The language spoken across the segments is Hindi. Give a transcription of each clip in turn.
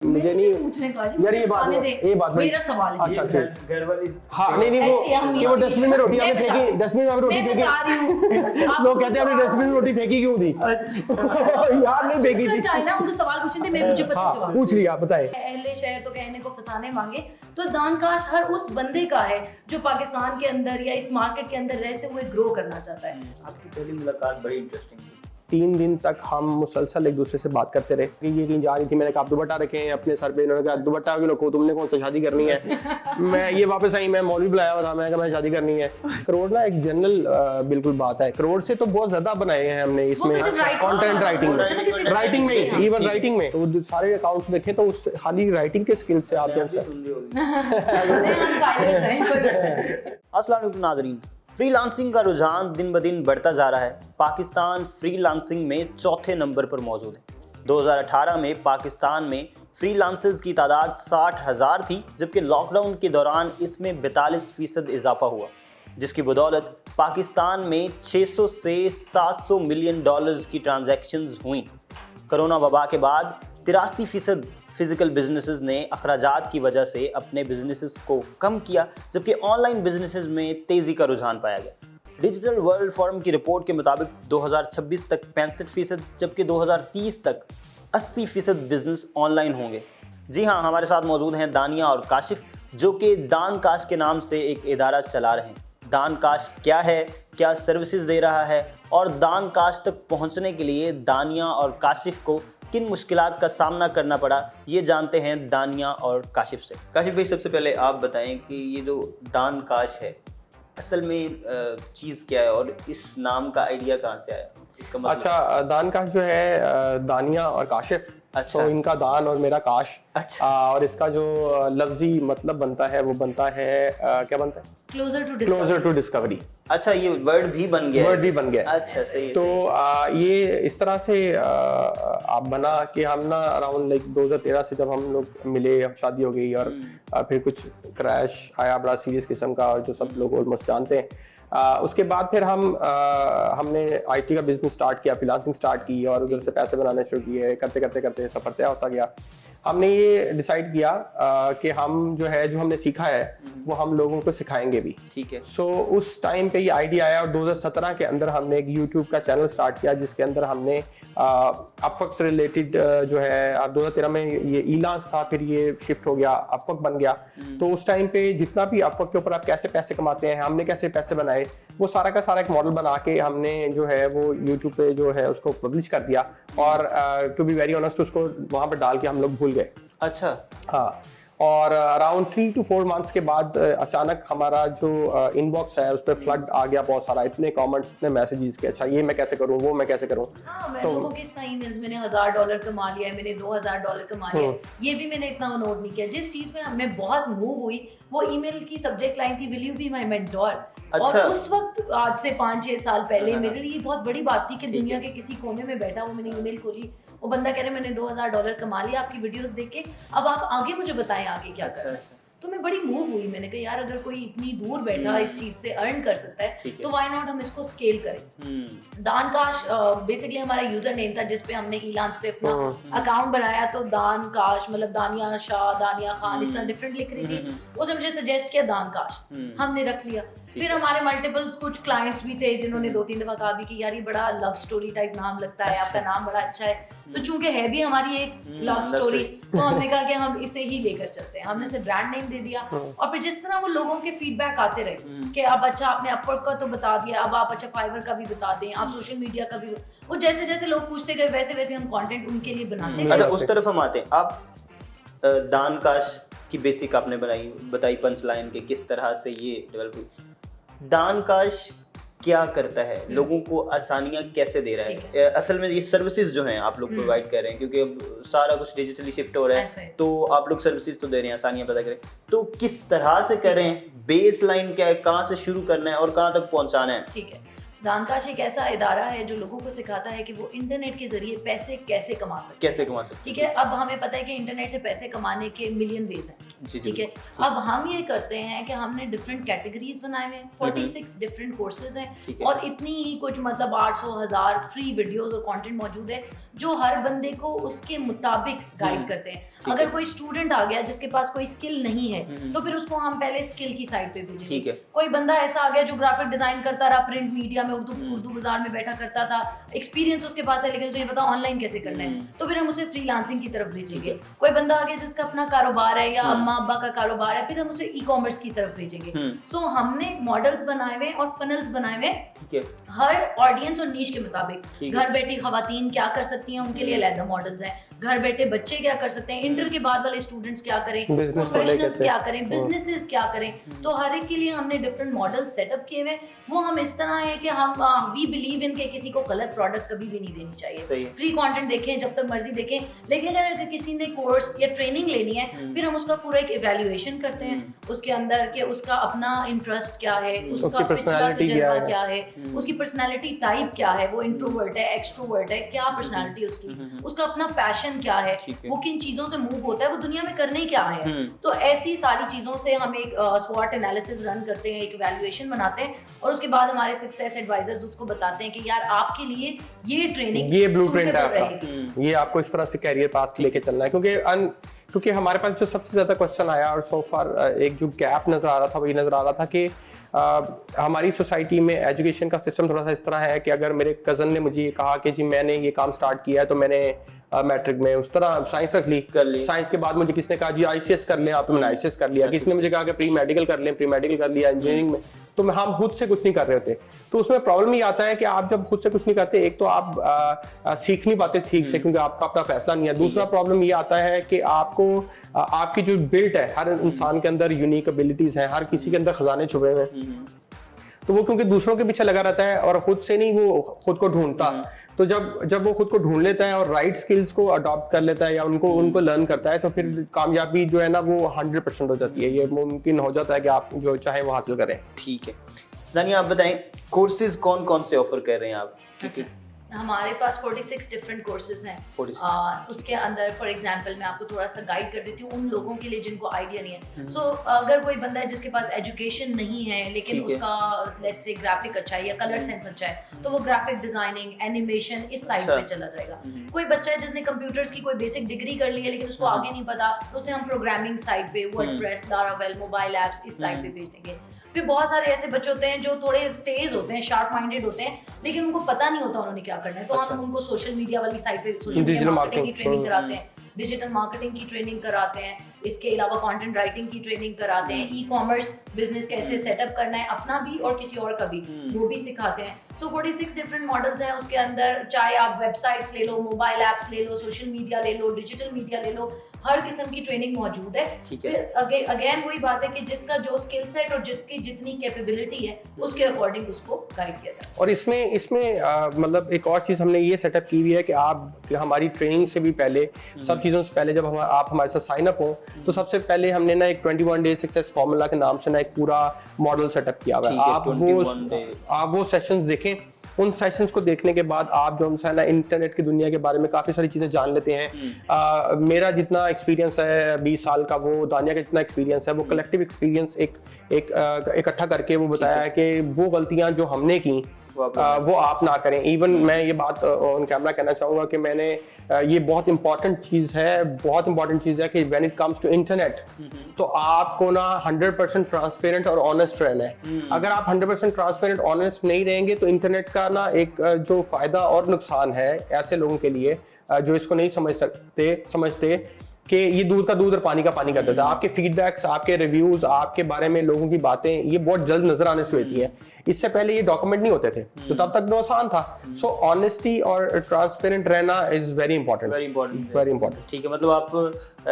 मुझे नहीं पूछने का यार ये बात मेरा सवाल है। अच्छा घर वाली हाँ नहीं वो डस्टबिन में रोटी आपने फेंकी, डस्टबिन में आपने रोटी फेंकी, लोग कहते हैं आपने डस्टबिन में रोटी फेंकी क्यों थी? यार नहीं फेंकी थी। चाइना उनको सवाल पूछे थे, मुझे पता जवाब पूछ लिया, बताए। अहले शहर तो कहने को फसाने मांगे, तो दानकाश हर उस बंदे का है जो पाकिस्तान के अंदर या इस मार्केट के अंदर रहते हुए ग्रो करना चाहता है। आपकी पहली मुलाकात बड़ी इंटरेस्टिंग थी। 3 दिन तक हम मुसलसल एक दूसरे से बात करते रहे कि ये कहीं जा रही थी, मैंने कहा आप दुपट्टा रखे हैं अपने सर पे, इन्होंने कहा दुपट्टा क्यों रखो, तुमने कौन सा शादी करनी है? मैं ये वापस आई, मैं मौलवी बुलाया हुआ था, मैं कहा मैं शादी करनी है। करोड़ ना एक जनरल बिल्कुल बात है, करोड़ से तो बहुत ज्यादा बनाए हैं हमने इसमें कंटेंट राइटिंग में इवन राइटिंग में तो सारे अकाउंट्स देखें तो उस खाली राइटिंग के स्किल से आप अस्सलाम वालेकुम नाज़रीन, फ्रीलांसिंग का रुझान दिन ब दिन बढ़ता जा रहा है। पाकिस्तान फ्रीलांसिंग में चौथे नंबर पर मौजूद है। 2018 में पाकिस्तान में फ्रीलांसर्स की तादाद 60,000 थी, जबकि लॉकडाउन के दौरान इसमें 42% इजाफा हुआ, जिसकी बदौलत पाकिस्तान में 600 से 700 मिलियन डॉलर्स की ट्रांजैक्शंस हुई। कोरोना वबा के बाद 83% फिजिकल बिजनेसेस ने अखराजात की वजह से अपने बिजनेसेस को कम किया, जबकि ऑनलाइन बिजनेसेस में तेज़ी का रुझान पाया गया। डिजिटल वर्ल्ड फोरम की रिपोर्ट के मुताबिक 2026 तक 65%, जबकि 2030 तक 80% बिजनेस ऑनलाइन होंगे। जी हाँ, हमारे साथ मौजूद हैं दानिया और काशिफ, जो कि दानकाश के नाम से एक इदारा चला रहे हैं। दानकाश क्या है, क्या सर्विसेज दे रहा है और दानकाश तक पहुँचने के लिए दानिया और काशिफ को किन मुश्किलात का सामना करना पड़ा, ये जानते हैं दानिया और काशिफ से। काशिफ भाई, सबसे पहले आप बताएं कि ये जो दानकाश है असल में चीज़ क्या है और इस नाम का आइडिया कहाँ से आया, इसका मतलब? अच्छा, दानकाश जो है दानिया और काशिफ, अच्छा, तो इनका दान और मेरा काश। अच्छा, और इसका जो लफ्जी मतलब बनता है वो बनता है क्या बनता है? Closer to discovery. अच्छा, ये वर्ड भी बन गया, वर्ड भी बन गया। अच्छा, सही है। तो ये इस तरह से आप बना कि हम ना अराउंड लाइक 2013 से जब हम लोग मिले, अब शादी हो गई और फिर कुछ क्रैश आया बड़ा सीरियस किस्म का, और जो सब लोग ऑलमोस्ट जानते हैं। उसके बाद फिर हमने आईटी का बिजनेस स्टार्ट किया, फ्रीलांसिंग स्टार्ट की और उधर से पैसे बनाने शुरू किए। करते करते करते सफर तय होता गया। हमने ये डिसाइड किया कि हम जो हमने सीखा है वो हम लोगों को सिखाएंगे भी। ठीक है। सो उस टाइम पे ये आइडिया आया और 2017 के अंदर हमने एक यूट्यूब का चैनल स्टार्ट किया, जिसके अंदर हमने अपवर्क से रिलेटेड जो है 2013 में ये ई-लॉन्च था, फिर ये शिफ्ट हो गया, अपवर्क बन गया। तो उस टाइम पे जितना भी अपवर्क के ऊपर आप कैसे पैसे कमाते हैं, हमने कैसे पैसे बनाए, वो सारा का सारा एक मॉडल बना के हमने जो है वो यूट्यूब पे जो है उसको पब्लिश कर दिया। और टू बी वेरी ऑनेस्ट उसको वहाँ पर डाल के हम लोग भूल गए। अच्छा, हाँ। और अराउंड 3 to 4 मंथ्स के बाद अचानक हमारा जो इनबॉक्स है उस पर फ्लड आ गया, बहुत सारा, इतने कमेंट्स, इतने मैसेजेस के अच्छा ये मैं कैसे करूं, वो मैं कैसे करूं। मैं लोगों के इतना ईमेल्स, मैंने $1000 कमा लिया है, मैंने $2000 कमा लिया है, ये भी मैंने इतना नोट नहीं किया। जिस चीज में हमें बहुत मूव हुई वो ईमेल की सब्जेक्ट लाइन थी, will you be my mentor. और उस वक्त आज से 5-6 साल पहले मेरे लिए बहुत बड़ी बात थी कि दुनिया के किसी कोने में बैठा वो मैंने ईमेल खोली, वो बंदा कह रहे मैंने $2000 कमा लिया आपकी वीडियोस देख के, अब आप आगे मुझे बताएं आगे क्या करना है। तो मैं बड़ी मूव हुई, मैंने कहा यार अगर कोई इतनी दूर बैठा इस चीज से अर्न कर सकता है तो व्हाई नॉट हम इसको स्केल करें। दानकाश बेसिकली हमारा यूजर नेम था जिसपे हमने ई-लॉन्च पे अपना अकाउंट बनाया। तो दानकाश मतलब दानिया शाह, दानिया खान, इस तरह डिफरेंट लिख रही थी। उसने मुझे सजेस्ट किया दानकाश, हमने रख लिया। फिर हमारे मल्टीपल्स कुछ क्लाइंट्स भी थे जिन्होंने 2-3 दफा कहा भी कि यार ये बड़ा लव स्टोरी टाइप नाम लगता है, आपका नाम बड़ा अच्छा है। तो चूंकि है भी हमारी एक लव स्टोरी, तो हमने कहा कि हम इसे ही लेकर चलते हैं। हमने इसे ब्रांड नेम दे दिया। और फिर जिस तरह वो लोगों के फीडबैक आते रहे कि अब अच्छा आपने अपवर्क का तो बता दिया, अब आप अच्छा फाइवर का भी बता दें, आप सोशल मीडिया का भी, वो जैसे जैसे लोग पूछते गए वैसे वैसे हम कंटेंट उनके लिए बनाते गए। अच्छा, उस तरफ हम आते हैं। आप दानकाश की बेसिक आपने बताई पंच लाइन के किस तरह से ये डेवलप हुई। दानकाश क्या करता है, लोगों को आसानियां कैसे दे रहा है? असल में ये सर्विसेज जो हैं आप लोग प्रोवाइड कर रहे हैं, क्योंकि अब सारा कुछ डिजिटली शिफ्ट हो रहा है, तो आप लोग सर्विसेज तो दे रहे हैं, आसानियां पता करें, तो किस तरह से कर रहे हैं, बेस लाइन क्या है, कहाँ से शुरू करना है और कहाँ तक पहुँचाना है? ठीक है, दानकाश एक ऐसा इदारा है जो लोगों को सिखाता है कि वो इंटरनेट के जरिए पैसे कैसे कमा सकते हैं। कैसे कमा सकते ठीक है, अब हमें पता है कि इंटरनेट से पैसे कमाने के मिलियन वेज हैं। जी, ठीक है, अब हम ये करते हैं कि हमने डिफरेंट कैटेगरीज बनाए हुए हैं, 46 डिफरेंट कोर्सेज हैं और इतनी ही कुछ मतलब 800,000 फ्री वीडियोस और कंटेंट मौजूद है जो हर बंदे को उसके मुताबिक गाइड करते हैं। अगर कोई स्टूडेंट आ गया जिसके पास कोई स्किल नहीं है तो फिर उसको हम पहले स्किल की साइड पे भेजेंगे। कोई बंदा ऐसा आ गया जो ग्राफिक डिजाइन करता रहा, प्रिंट मीडिया में उर्दू बाजार में बैठा करता था, एक्सपीरियंस उसके पास है लेकिन उसे नहीं पता ऑनलाइन कैसे करना है, तो फिर हम उसे फ्रीलांसिंग की तरफ भेजेंगे। कोई बंदा आ गया जिसका अपना कारोबार है या अम्मा अब्बा का कारोबार है, फिर हम उसे ई कॉमर्स की तरफ भेजेंगे। सो हमने मॉडल्स बनाए हुए और फनल्स बनाए हुए हर ऑडियंस और नीश के मुताबिक। घर बैठी खवातीन क्या कर सकती हैं उनके लिए अलग मॉडल्स हैं, घर बैठे बच्चे क्या कर सकते हैं, इंटर के बाद वाले स्टूडेंट्स क्या करें, प्रोफेशनल्स क्या करें, बिजनेसेस क्या करें, तो हर एक के लिए हमने डिफरेंट मॉडल सेटअप किए हुए। वो हम इस तरह है कि हम वी बिलीव इन के किसी को गलत प्रोडक्ट कभी भी नहीं देनी चाहिए। फ्री कंटेंट देखें जब तक मर्जी देखें, लेकिन अगर किसी ने कोर्स या ट्रेनिंग लेनी है फिर हम उसका पूरा एक इवैल्यूएशन करते हैं उसके अंदर कि उसका अपना इंटरेस्ट क्या है, उसका पिछला तजुर्बा क्या है, उसकी पर्सनालिटी टाइप क्या है, वो इंट्रोवर्ट है एक्सट्रोवर्ट है, क्या पर्सनालिटी उसकी, उसका अपना पैशन क्या है, वो किन चीजों से मूव होता है, वो दुनिया में करने क्या है। तो ऐसी सारी चीजों से हम एक स्वॉट एनालिसिस रन करते हैं, एक इवैल्यूएशन बनाते हैं और उसके बाद हमारे सक्सेस एडवाइजर्स उसको बताते हैं कि यार आपके लिए ये ट्रेनिंग, ये ब्लूप्रिंट है आपका, ये आपको इस तरह से कैरियर पाथ लेके चलना है। क्योंकि हमारे पास जो सबसे ज्यादा क्वेश्चन आया और सो फार एक जो गैप नजर आ रहा था वही नजर आ रहा था कि हमारी सोसाइटी में एजुकेशन का सिस्टम थोड़ा सा इस तरह है कि अगर मेरे कजन ने मुझे ये कहा कि जी मैंने ये काम स्टार्ट किया है तो मैंने मैट्रिक में उस तरह साइंस रख ली, साइंस के बाद मुझे किसने कहा जी आईसीएस कर लें आप, तो मैंने आईसीएस कर लिया, किसने मुझे कहा कि प्री मेडिकल कर लें, प्री मेडिकल कर लिया इंजीनियरिंग में, तो हम खुद से कुछ नहीं कर रहे होते। तो उसमें प्रॉब्लम ये आता है कि आप जब खुद से कुछ नहीं करते, एक तो आप सीख नहीं पाते ठीक से क्योंकि आपका अपना फैसला नहीं है। दूसरा प्रॉब्लम ये आता है कि आपको आपकी जो बिल्ट है, हर इंसान के अंदर यूनिक एबिलिटीज हैं, हर किसी के अंदर खजाने छुपे हुए हैं, तो वो क्योंकि दूसरों के पीछे लगा रहता है और खुद से नहीं वो खुद को ढूंढता, तो जब वो खुद को ढूंढ लेता है और राइट स्किल्स को अडॉप्ट कर लेता है या उनको लर्न करता है तो फिर कामयाबी जो है ना वो 100% हो जाती है। ये मुमकिन हो जाता है कि आप जो चाहे वो हासिल करें। ठीक है, रानी आप बताएं कोर्सेज कौन कौन से ऑफर कर रहे हैं आप? हमारे पास 46 डिफरेंट कोर्सेज हैं। उसके अंदर फॉर एग्जांपल मैं आपको थोड़ा सा गाइड कर देती हूँ उन लोगों के लिए जिनको आइडिया नहीं है। सो अगर कोई बंदा है जिसके पास एजुकेशन नहीं है लेकिन उसका लेट्स से ग्राफिक अच्छा है या कलर सेंस अच्छा है तो वो ग्राफिक डिजाइनिंग एनिमेशन इस साइड पे चला जाएगा। कोई बच्चा है जिसने कंप्यूटर्स की कोई बेसिक डिग्री कर ली है लेकिन उसको आगे नहीं पता तो उसे हम प्रोग्रामिंग साइड पे, वर्डप्रेस, लारावेल, मोबाइल एप्स इस साइड पे भेज देंगे। फिर बहुत सारे ऐसे बच्चे होते हैं जो थोड़े तेज होते हैं, शार्प माइंडेड होते हैं लेकिन उनको पता नहीं होता उन्होंने क्या करना है, तो हम उनको सोशल मीडिया वाली साइड पे सोशल मीडिया मार्केटिंग की ट्रेनिंग कराते हैं, डिजिटल मार्केटिंग की ट्रेनिंग कराते हैं, इसके अलावा कंटेंट राइटिंग की ट्रेनिंग कराते हैं, ई कॉमर्स बिजनेस कैसे सेटअप करना है अपना भी और किसी और का भी वो भी सिखाते हैं। सो 46 डिफरेंट मॉडल्स हैं उसके अंदर, चाहे आप वेबसाइट्स ले लो, मोबाइल एप्स ले लो, सोशल मीडिया ले लो, डिजिटल मीडिया ले लो, हर किस्म की ट्रेनिंग मौजूद है। फिर अगेन वही बात है कि जिसका जो स्किल सेट और जिसकी जितनी कैपेबिलिटी है उसके अकॉर्डिंग उसको गाइड किया जाए। और इसमें मतलब एक और चीज हमने ये सेटअप की हुई है कि आप हमारी ट्रेनिंग से भी पहले, सब चीजों से पहले जब आप हमारे साथ साइन अप हो तो सबसे पहले हमने ना एक 21 डे सक्सेस फॉर्मूला के नाम से ना एक पूरा मॉडल सेटअप किया हुआ है। आप वो सेशंस देखें, उन सेशंस को देखने के बाद आप जो है ना इंटरनेट की दुनिया के बारे में काफ़ी सारी चीज़ें जान लेते हैं। मेरा जितना एक्सपीरियंस है 20 साल का, वो दानिया का जितना एक्सपीरियंस है, वो कलेक्टिव एक्सपीरियंस इकट्ठा करके वो बताया है कि वो गलतियां जो हमने की वो आप ना करें। इवन मैं ये बात ऑन कैमरा कहना चाहूँगा कि मैंने ये बहुत इंपॉर्टेंट चीज़ है कि when it comes to internet तो आपको ना 100% ट्रांसपेरेंट और ऑनेस्ट रहना है। अगर आप 100% ट्रांसपेरेंट ऑनेस्ट नहीं रहेंगे तो इंटरनेट का ना एक जो फायदा और नुकसान है ऐसे लोगों के लिए जो इसको नहीं समझते कि ये दूध का दूध और पानी का पानी कर देता है। आपके फीडबैक्स, आपके रिव्यूज, आपके बारे में लोगों की बातें ये बहुत जल्द नजर आने शुरू होती हैं। इससे पहले ये डॉक्यूमेंट नहीं होते थे तो तब तक तो आसान था। सो ऑनेस्टी और ट्रांसपेरेंट रहना इज वेरी इंपॉर्टेंट। ठीक है, मतलब आप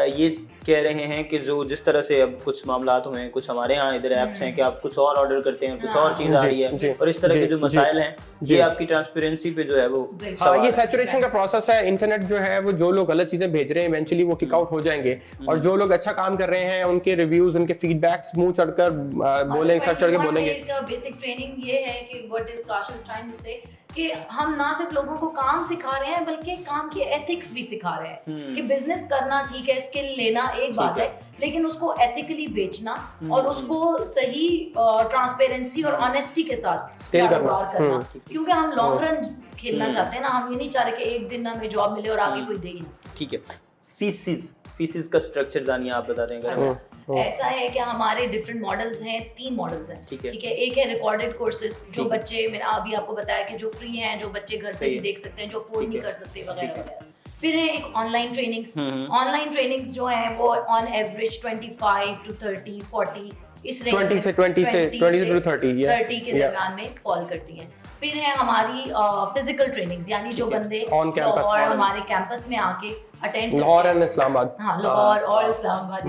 ये कह रहे हैं कि जो जिस तरह से अब कुछ मामलात हुए हैं, कुछ हमारे यहाँ इधर ऐप्स हैं कि आप कुछ और ऑर्डर करते हैं, कुछ और चीज आ रही है और इस तरह के जो मसाइल हैं ये आपकी ट्रांसपेरेंसी पे जो है वो ये सैचुरेशन का प्रोसेस है। इंटरनेट जो है वो जो लोग गलत चीजें भेज रहे हैं इवेंचुअली वो किक आउट आउट हो जाएंगे। और जो लोग अच्छा काम कर रहे हैं उनके रिव्यूज, उनके फीडबैक्स मुंह चढ़कर बोलेंगे, सर चढ़ के बोलेंगे। एक बेसिक ट्रेनिंग ये है कि what is Kashif trying to say कि हम ना सिर्फ लोगों को काम सिखा रहे हैं बल्कि काम की एथिक्स भी सिखा रहे हैं कि बिजनेस करना ठीक है, स्किल लेना एक बात है, लेकिन उसको एथिकली बेचना और उसको सही ट्रांसपेरेंसी और ऑनेस्टी के साथ कारोबार करना, क्योंकि हम लॉन्ग रन खेलना चाहते हैं ना। हम ये नहीं चाह रहे कि एक दिन हमें जॉब मिले और आगे कोई दे ही ना। ठीक है, फीसिस का स्ट्रक्चर दानिया आप बता दें अगर। ऐसा है कि हमारे डिफरेंट मॉडल्स हैं, 3 मॉडल्स हैं। ठीक है, एक है रिकॉर्डेड कोर्सेज जो बच्चे, मैंने अभी आपको बताया कि जो फ्री हैं, जो बच्चे घर से भी देख सकते हैं, जो अफोर्ड नहीं कर सकते वगैरह वगैरह। फिर है एक ऑनलाइन ट्रेनिंग्स। ऑनलाइन ट्रेनिंग्स जो है वो ऑन एवरेज 25 to 30 40 इस रेंज 20 से 30 के दरमियान में फॉल करती हैं। फिर है हमारी फिजिकल ट्रेनिंग्स, यानी जो बंदे और हमारे कैंपस में आके अटेंड, लाहौर और इस्लामाबाद, हाँ लाहौर और इस्लामाबाद,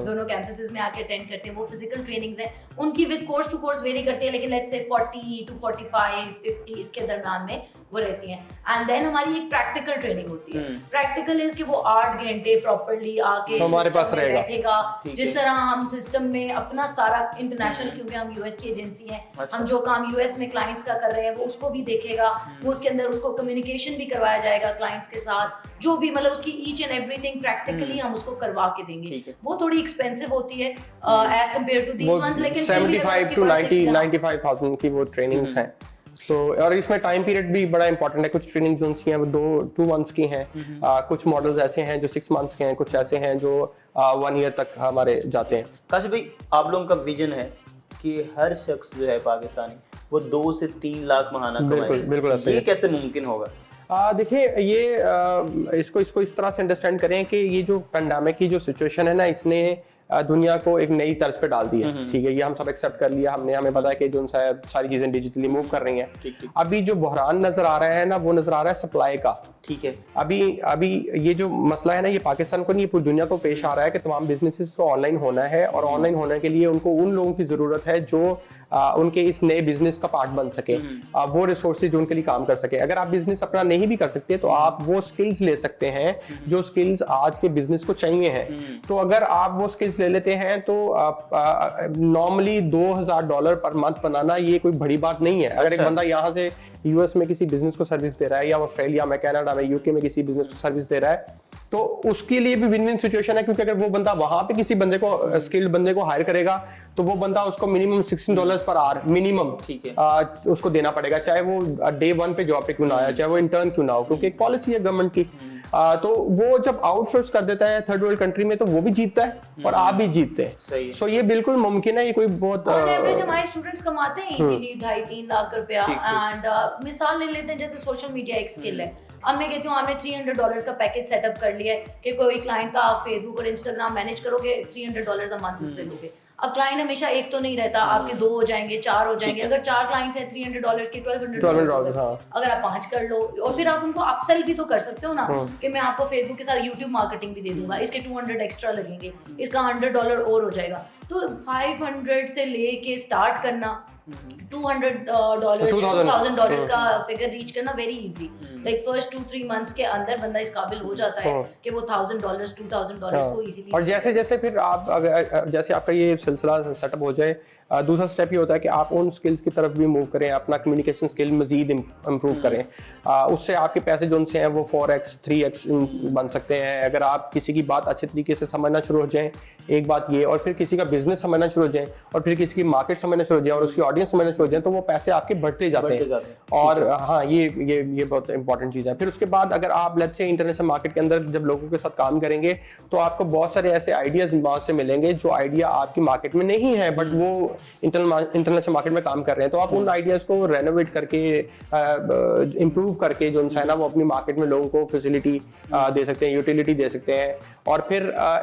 दोनों कैंपसेस में आके अटेंड करते हैं, वो फिजिकल ट्रेनिंग्स हैं। उनकी with course to course vary करती है, लेकिन लेट्स से 40 to 45 50 इसके दरमियान में वो रहती हैं। एंड देन हमारी एक प्रैक्टिकल ट्रेनिंग होती है। प्रैक्टिकल इज कि वो 8 घंटे प्रॉपर्ली आके हमारे पास बैठेगा, जिस तरह हम सिस्टम में अपना सारा इंटरनेशनल, क्योंकि हम यूएस की एजेंसी हैं, हम जो काम यूएस में क्लाइंट्स का कर रहे हैं वो उसको भी देखेगा, वो उसके अंदर उसको कम्युनिकेशन भी करवाया जाएगा क्लाइंट्स के साथ, जो भी मतलब उसकी ईच एंड एवरीथिंग प्रैक्टिकली हम उसको करवा के देंगे। वो थोड़ी एक्सपेंसिव होती है as compared to these ones, लेकिन 75 to 95,000 की वो ट्रेनिंग्स हैं। तो और इसमें टाइम पीरियड भी बड़ा इंपॉर्टेंट है। कुछ ट्रेनिंग जोन्स की हैं वो 2 months की हैं, कुछ मॉडल्स ऐसे हैं जो 6 months के हैं, कुछ ऐसे हैं जो 1 year तक हमारे जाते हैं। काशिफ भाई, आप लोगों का विजन है कि हर शख्स जो है पाकिस्तानी वो 2 से 3 लाख महाना कमाए, बिल्कुल, ये कैसे मुमकिन होगा? देखिए ये इसको इस तरह से अंडरस्टैंड करें कि ये जो पेंडेमिक की जो सिचुएशन है ना, इसने दुनिया को एक नई तर्ज पे डाल दिया। ठीक है, ये हम सब एक्सेप्ट कर लिया हमने, हमें पता है कि जो सारी चीजें डिजिटली मूव कर रही हैं। अभी जो बहरान नजर आ रहा है ना, वो नजर आ रहा है सप्लाई का। ठीक है, अभी ये जो मसला है ना, ये पाकिस्तान को नहीं, पूरी दुनिया को पेश आ रहा है कि तमाम बिजनेसेस को ऑनलाइन होना है, और ऑनलाइन होने के लिए उनको उन लोगों की जरूरत है जो उनके इस नए बिजनेस का पार्ट बन सके, वो रिसोर्सेज उनके लिए काम कर सके। अगर आप बिजनेस अपना नहीं भी कर सकते तो आप वो स्किल्स ले सकते हैं जो स्किल्स आज के बिजनेस को चाहिए हैं। तो अगर आप वो स्किल्स ले लेते हैं तो नॉर्मली $2,000 पर मंथ बनाना ये कोई बड़ी बात नहीं है। अगर एक बंदा यहाँ से यूएस में किसी बिजनेस को सर्विस दे रहा है, या ऑस्ट्रेलिया में, कनाडा में, यूके में किसी बिजनेस को सर्विस दे रहा है, तो उसके लिए भी विन विन सिचुएशन है, क्योंकि अगर वो बंदा वहां पे किसी बंदे को, स्किल्ड बंदे को हायर करेगा, तो वो बंदा उसको मिनिमम $16 पर आवर मिनिमम उसको देना पड़ेगा, चाहे वो day 1 पे जॉब पे क्यों ना आया, चाहे वो इंटर्न क्यों ना हो, क्योंकि एक पॉलिसी है गवर्नमेंट की। तो वो जब आउटसोर्स कर देता है थर्ड वर्ल्ड कंट्री में, तो वो भी जीतता है और आप भी जीतते हैं। सो ये बिल्कुल मुमकिन है, ये कोई बहुत एवरेज हमारे स्टूडेंट्स कमाते हैं इजीली 2.5-3 लाख रुपया। एंड मिसाल ले लेते हैं, जैसे सोशल मीडिया एक स्किल है। अब मैं कहती हूँ आपने $300 का पैकेज सेटअप कर लिया है कि कोई क्लाइंट का आप फेसबुक और इंस्टाग्राम मैनेज करोगे, $300 अ मंथ उससे लोगे। अब क्लाइंट हमेशा एक तो नहीं रहता, आपके 2 हो जाएंगे, 4 हो जाएंगे। अगर 4 क्लाइंट्स हैं $300 के $1,200, अगर आप 5 कर लो, और फिर आप उनको अपसेल भी तो कर सकते हो ना, कि मैं आपको फेसबुक के साथ यूट्यूब मार्केटिंग भी दे दूंगा, इसके 200 एक्स्ट्रा लगेंगे, इसका $100 और हो जाएगा। तो 500 से लेके स्टार्ट करना, $200 का फिगर रीच करना very easy. Like first 2-3 months के अंदर बंदा इस काबिल हो जाता है कि वो $1,000 $2,000 को इजीली। और जैसे फिर आप जैसे आपका ये सिलसिला सेटअप हो जाए, दूसरा स्टेप ये होता है कि आप उन स्किल्स की तरफ भी मूव करें, अपना कम्युनिकेशन स्किल मजीद इम्प्रूव करें। उससे आपके पैसे जो उनसे हैं वो 4x 3x बन सकते हैं। अगर आप किसी की बात अच्छे तरीके से समझना शुरू हो जाएं, एक बात ये, और फिर किसी का बिजनेस समझना शुरू हो जाए, और फिर किसी की मार्केट समझना शुरू हो जाए, और उसकी ऑडियंस समझना शुरू हो जाए, तो वो पैसे आपके बढ़ते जाते हैं। और हाँ, ये बहुत इंपॉर्टेंट चीज़ है। फिर उसके बाद अगर आप लेट्स से इंटरनेशनल मार्केट के अंदर जब लोगों के साथ काम करेंगे, तो आपको बहुत सारे ऐसे आइडियाज वहाँ से मिलेंगे जो आइडिया आपकी मार्केट में नहीं है, बट वो इंटरनेशनल मार्केट में काम कर रहे हैं। तो आप उन आइडियाज को रेनोवेट करके, इम्प्रूव करके, जो है ना, वो अपनी मार्केट में लोगों को फैसिलिटी दे सकते हैं, यूटिलिटी दे सकते हैं। और फिर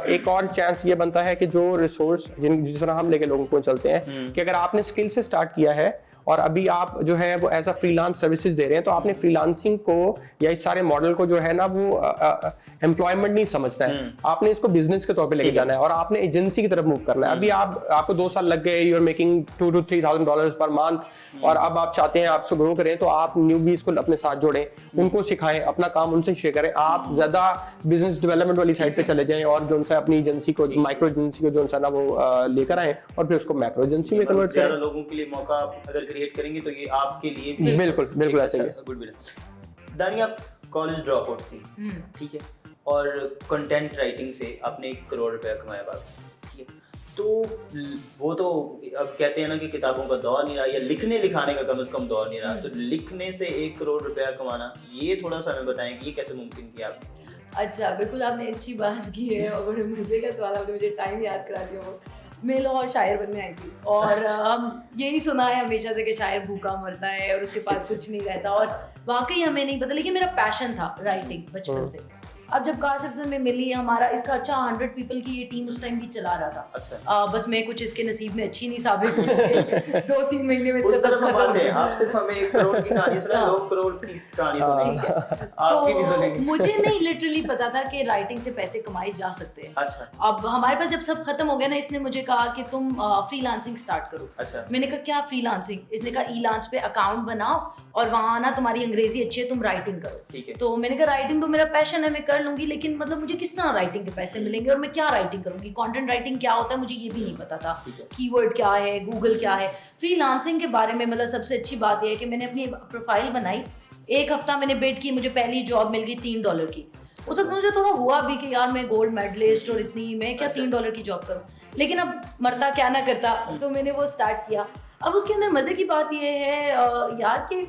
एक और चांस ये बनता है कि जो रिसोर्स जिस तरह हम लेके लोगों को चलते हैं, कि अगर आपने स्किल से स्टार्ट किया है और अभी आप जो है वो एज अ फ्रीलांस सर्विसेज दे रहे हैं, तो आपने फ्रीलांसिंग को या इस सारे मॉडल को जो है ना वो एम्प्लॉयमेंट नहीं समझना है, आपने इसको बिजनेस के तौर पे लेके जाना है और आपने एजेंसी की तरफ मूव करना है। अभी आपको 2 साल लग गए, you are making $2,000 to $3,000 per month, और अब आप चाहते हैं आपसे ग्रो करें, तो आप न्यूबीज को अपने साथ जोड़ें, उनको सिखाएं, अपना काम उनसे शेयर करें, आप ज्यादा बिजनेस डेवलपमेंट वाली साइड पे चले जाएं और जो सा अपनी एजेंसी को, माइक्रो एजेंसी को जो सा ना वो लेकर आए और फिर उसको मैक्रो एजेंसी में कन्वर्ट करें। ज्यादा लोगों के लिए मौका अगर क्रिएट करेंगे तो ये आपके लिए बिल्कुल बिल्कुल ऐसा ही है। गुड। दानिया, आप कॉलेज ड्रॉप आउट थी, ठीक है, और कंटेंट राइटिंग से आपने 1 करोड़ रुपया कमाया बाद, ठीक है, तो वो तो अब कहते हैं ना कि किताबों का दौर नहीं रहा, या लिखने लिखाने का कम से कम दौर नहीं रहा, तो लिखने से 1 करोड़ रुपया कमाना, ये थोड़ा सा हमें बताएं कि ये कैसे मुमकिन किया आपने? अच्छा, बिल्कुल आपने अच्छी बात की है और बड़े मजे का सवाल, आपने मुझे टाइम याद करा दिया। वो मैं लाहौर शायर बनने आई थी और हम यही सुना है हमेशा से कि शायर भूखा मरता है और उसके पास कुछ नहीं रहता, और वाकई हमें नहीं पता, लेकिन मेरा पैशन था राइटिंग बचपन से। अब जब काशिफ से मैं मिली, हमारा इसका 100 पीपल की ये टीम उस टाइम भी चला रहा था। अच्छा। बस मैं कुछ इसके नसीब में अच्छी नहीं साबित हुई 2-3 महीने में इसका सब खत्म हो गया। आप सिर्फ हमें 1 करोड़ की कहानी सुना, 2 करोड़ की कहानी सुनेंगे, आपकी भी सुनेंगे। मुझे नहीं लिटरली पता था कि राइटिंग से पैसे कमाए जा सकते हैं। अच्छा। अब हमारे पास जब सब खत्म हो गया ना, इसने मुझे कहा कि तुम फ्रीलांसिंग स्टार्ट करो। अच्छा। मैंने कहा क्या फ्रीलांसिंग? इसने कहा ई-लॉन्च पे अकाउंट बनाओ और वहां ना तुम्हारी अंग्रेजी अच्छी है, तुम राइटिंग करो। ठीक है। तो मैंने कहा राइटिंग तो मेरा पैशन है, मैं कर लूंगी, लेकिन मतलब मुझे किस तरह राइटिंग के पैसे मिलेंगे और मैं क्या राइटिंग करूंगी, कंटेंट राइटिंग क्या होता है मुझे ये भी नहीं पता था, कीवर्ड क्या है, गूगल क्या है। फ्रीलांसिंग के बारे में मतलब सबसे अच्छी बात यह है कि मैंने अपनी प्रोफाइल बनाई, 1 हफ्ता मैंने वेट की, मुझे पहली जॉब मिल गई $3 की। उस वक्त मुझे थोड़ा हुआ भी कि यार मैं गोल्ड मेडलिस्ट और इतनी, मैं क्या $3 की जॉब करूं, लेकिन अब मरता क्या ना करता, तो मैंने वो स्टार्ट किया। अब उसके अंदर मजे की बात यह है यार कि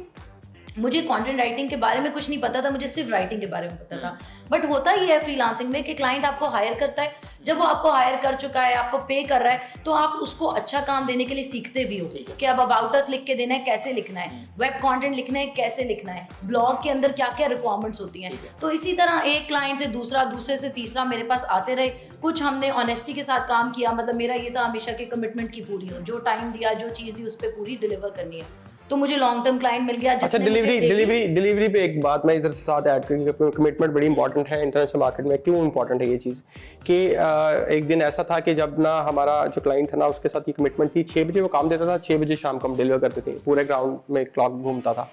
मुझे कंटेंट राइटिंग के बारे में कुछ नहीं पता था, मुझे सिर्फ राइटिंग के बारे में पता था। बट होता ही है फ्रीलांसिंग में कि क्लाइंट आपको हायर करता है, जब वो आपको हायर कर चुका है, आपको पे कर रहा है, तो आप उसको अच्छा काम देने के लिए सीखते भी हो कि अब अबाउट अस लिख के देना है, कैसे लिखना है, वेब कंटेंट लिखना है, कैसे लिखना है, ब्लॉग के अंदर क्या क्या रिक्वायरमेंट्स होती हैं। तो इसी तरह एक क्लाइंट से दूसरा, दूसरे से तीसरा मेरे पास आते रहे। कुछ हमने ऑनेस्टी के साथ काम किया, मतलब मेरा ये था हमेशा कि कमिटमेंट की पूरी हो, जो टाइम दिया, जो चीज़ दी, उस पर पूरी डिलीवर करनी है। तो मुझे लॉन्ग टर्म क्लाइंट मिल गया। अच्छा, डिलीवरी पे एक बात मैं इधर साथ ऐड करूंगी, कमिटमेंट बड़ी इंपॉर्टेंट है इंटरनेशनल मार्केट में। क्यों इंपॉर्टेंट है ये चीज़ कि एक दिन ऐसा था कि जब ना हमारा जो क्लाइंट था ना, उसके साथ ये कमिटमेंट थी, 6 बजे वो काम देता था, 6 बजे शाम को हम डिलीवर करते थे, पूरे ग्राउंड में क्लॉक घूमता था।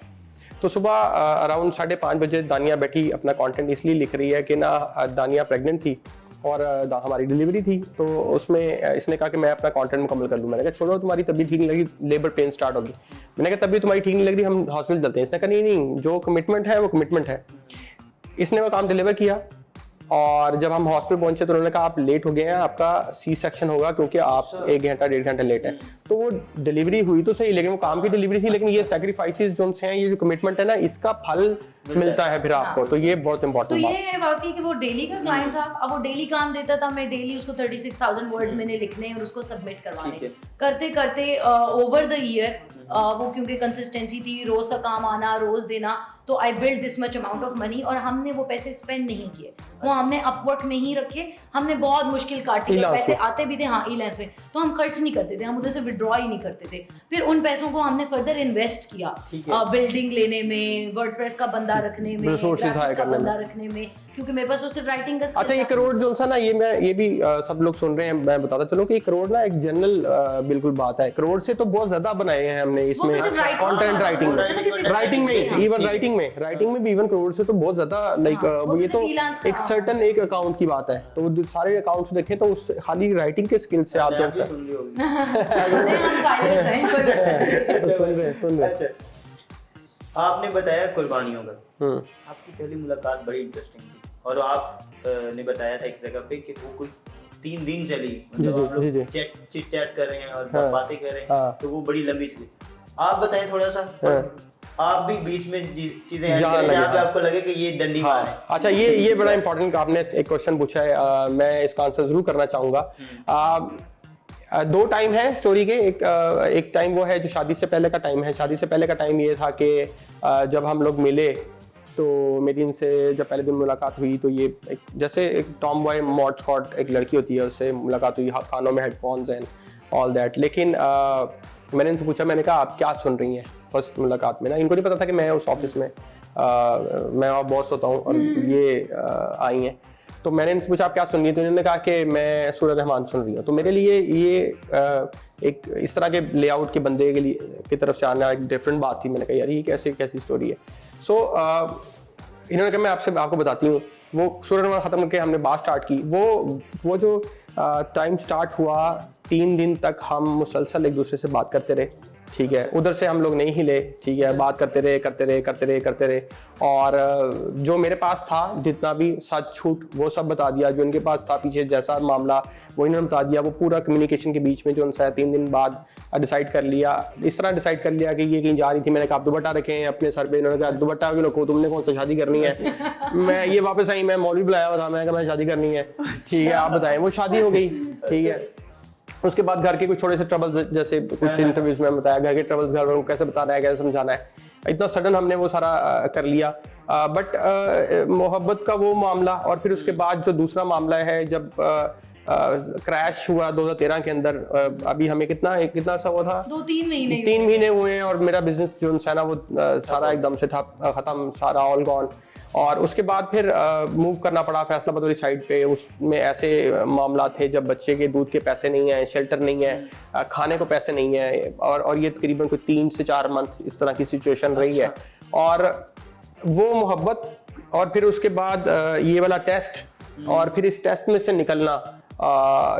तो सुबह अराउंड 5:30 बजे दानिया बैठी अपना कंटेंट इसलिए लिख रही है कि ना दानिया प्रेग्नेंट थी और हमारी डिलीवरी थी, तो उसमें इसने कहा कि मैं अपना कंटेंट मुकम्मल कर लूँ। मैंने कहा छोड़ो, तुम्हारी तबीयत ठीक नहीं लगी, लेबर पेन स्टार्ट होगी। मैंने कहा तबीयत तुम्हारी ठीक नहीं लग रही, हम हॉस्पिटल चलते हैं। इसने कहा नहीं, जो कमिटमेंट है वो कमिटमेंट है। इसने वो काम डिलीवर किया और जब हम हॉस्पिटल पहुंचे तो उन्होंने कहा आप लेट हो गए हैं, आपका सी सेक्शन होगा क्योंकि आप 1 घंटा 1.5 घंटा लेट है। तो वो डिलीवरी हुई तो सही, लेकिन वो काम की डिलीवरी थी, लेकिन ये सैक्रिफाइसेस जो हैं, ये जो कमिटमेंट है ना, इसका फल मिलता है फिर आपको। तो ये बहुत इंपॉर्टेंट बात है। तो ये है वाकई कि वो डेली का क्लाइंट था, अब वो डेली काम देता था, मैं डेली उसको 36,000 वर्ड्स मैंने लिखने और उसको सबमिट करवाने। करते करते ओवर द ईयर वो क्योंकि कंसिस्टेंसी थी, रोज का काम आना, रोज देना, तो I build this much amount of money. और हमने वो पैसे स्पेंड नहीं किए, वो हमने अपवर्क में ही रखे। हमने बहुत मुश्किल काटी है, पैसे आते भी थे हाँ ई-लॉन्च में, तो हम खर्च नहीं करते थे, हम उधर से विड्रॉ ही नहीं करते थे। फिर उन पैसों को हमने फर्दर इन्वेस्ट किया बिल्डिंग लेने में, वर्डप्रेस का बंदा रखने में, रिसोर्सेज हायर करने बंदा रखने में, क्योंकि मेरे पास सिर्फ राइटिंग का। अच्छा, ये करोड़ जो सा ना, ये भी सब लोग सुन रहे हैं, मैं बताता चलूं कि करोड़ ना एक जनरल बिल्कुल बात है। करोड़ से तो बहुत ज्यादा बनाए हैं हमने इसमें कंटेंट राइटिंग में भी इवन करोड़ से तो बहुत ज्यादा लाइक ये तो एक सर्टन एक अकाउंट की बात है। तो सारे अकाउंट्स देखें तो उस खाली राइटिंग के स्किल से आप सुन रहे। आपने बताया कुर्बानियों का, आपकी पहली मुलाकात बड़ी इंटरेस्टिंग थी और आप ने बताया था एक जगह पे कि वो कुछ 3 दिन चली, मतलब आप लोग चिट चैट कर रहे हैं और बातें कर रहे हैं, तो वो बड़ी लंबी चली। आप बताएं थोड़ा सा, आप भी बीच में चीजें जहाँ पे आपको लगे कि ये डंडी मार है। अच्छा, ये बड़ा इंपॉर्टेंट आपने एक क्वेश्चन पूछा है, मैं इसका आंसर जरूर करना चाहूंगा। 2 टाइम है स्टोरी के। एक टाइम वो है जो शादी से पहले का टाइम है। शादी से पहले का टाइम ये था कि जब हम लोग मिले तो मेरी इनसे जब पहले दिन मुलाकात हुई तो ये जैसे एक टॉम बॉय मॉड स्कॉट एक लड़की होती है, उससे मुलाकात हुई, कानों में हेडफोन्स एंड ऑल दैट। लेकिन मैंने इनसे पूछा, मैंने कहा आप क्या सुन रही हैं फर्स्ट मुलाकात में ना, इनको नहीं पता था कि मैं उस ऑफिस में मैं और बॉस होता हूँ और ये आई हैं। तो मैंने इनसे पूछा आप क्या सुन रही हैं, तो इन्होंने कहा कि मैं सूर्य रहमान सुन रही हूँ। तो मेरे लिए ये एक इस तरह के लेआउट के बंदे के लिए की तरफ से आना एक डिफरेंट बात थी। मैंने कहा यार ये कैसी स्टोरी है। सो इन्होंने कहा मैं आपको बताती हूँ। वो सूर्य रहमान ख़त्म करके हमने बात स्टार्ट की। वो जो टाइम स्टार्ट हुआ, 3 दिन तक हम मुसलसल एक दूसरे से बात करते रहे, ठीक है। उधर से हम लोग नहीं हिले, ठीक है। बात करते रहे और जो मेरे पास था जितना भी सच झूठ वो सब बता दिया। जो इनके पास था पीछे जैसा मामला वो इन्होंने बता दिया। वो पूरा कम्युनिकेशन के बीच में जो उनसे 3 दिन बाद डिसाइड कर लिया, इस तरह डिसाइड कर लिया कि ये कहीं जा रही थी। मैंने कहा आप दुपट्टा रखें अपने सर पे। इन्होंने कहा दुपट्टा क्यों रखो, तुमने कौन सा शादी करनी है। मैं ये वापस आई, मैं मौलवी बुलाया हुआ था, मैं कहा मैं शादी करनी है, ठीक है आप बताएं। वो शादी हो गई, ठीक है। उसके बाद घर के कुछ थोड़े से ट्रबल्स, जैसे कुछ इंटरव्यूज में बताया घर के ट्रबल्स, घर वालों को कैसे बताना है, कैसे समझाना है, इतना सडन हमने वो सारा कर लिया। बट मोहब्बत का वो मामला और फिर उसके बाद जो दूसरा मामला है जब क्रैश हुआ 2013 के अंदर, अभी हमें कितना सा हुआ था, 2-3 महीने 3 महीने हुए हैं और मेरा बिजनेस जो है ना वो सारा एकदम से खत्म, सारा ऑल गॉन। और उसके बाद फिर मूव करना पड़ा फैसलाबाद वाली साइड पे। उसमें ऐसे मामला थे जब बच्चे के दूध के पैसे नहीं है, शेल्टर नहीं है, खाने को पैसे नहीं है और ये तकरीबन कोई 3 से 4 मंथ इस तरह की सिचुएशन रही है। और वो मोहब्बत और फिर उसके बाद ये वाला टेस्ट और फिर इस टेस्ट में से निकलना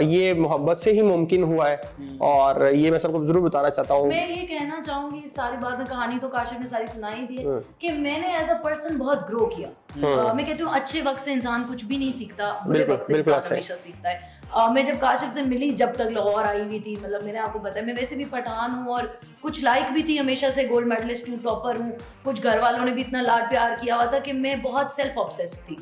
ये मोहब्बत से ही मुमकिन हुआ है। और ये मैं सबको जरूर बताना चाहता हूँ। मैं ये कहना चाहूंगी इस सारी बात में, कहानी तो काशिफ ने सारी सुनाई दी है कि मैंने एज अ पर्सन बहुत ग्रो किया। मैं कहती हूँ अच्छे वक्त से इंसान कुछ भी नहीं सीखता, बुरे वक्त से इंसान हमेशा सीखता है। मैं जब काशिफ से मिली, जब तक लाहौर आई हुई थी, मतलब मैंने आपको बताया मैं वैसे भी पठान हूँ और कुछ लाइक भी थी, हमेशा से गोल्ड मेडलिस्ट हूँ, टॉपर हूँ। कुछ घर वालों ने भी इतना लाड प्यार किया हुआ था कि मैं बहुत सेल्फ ऑब्सेस्ड थी।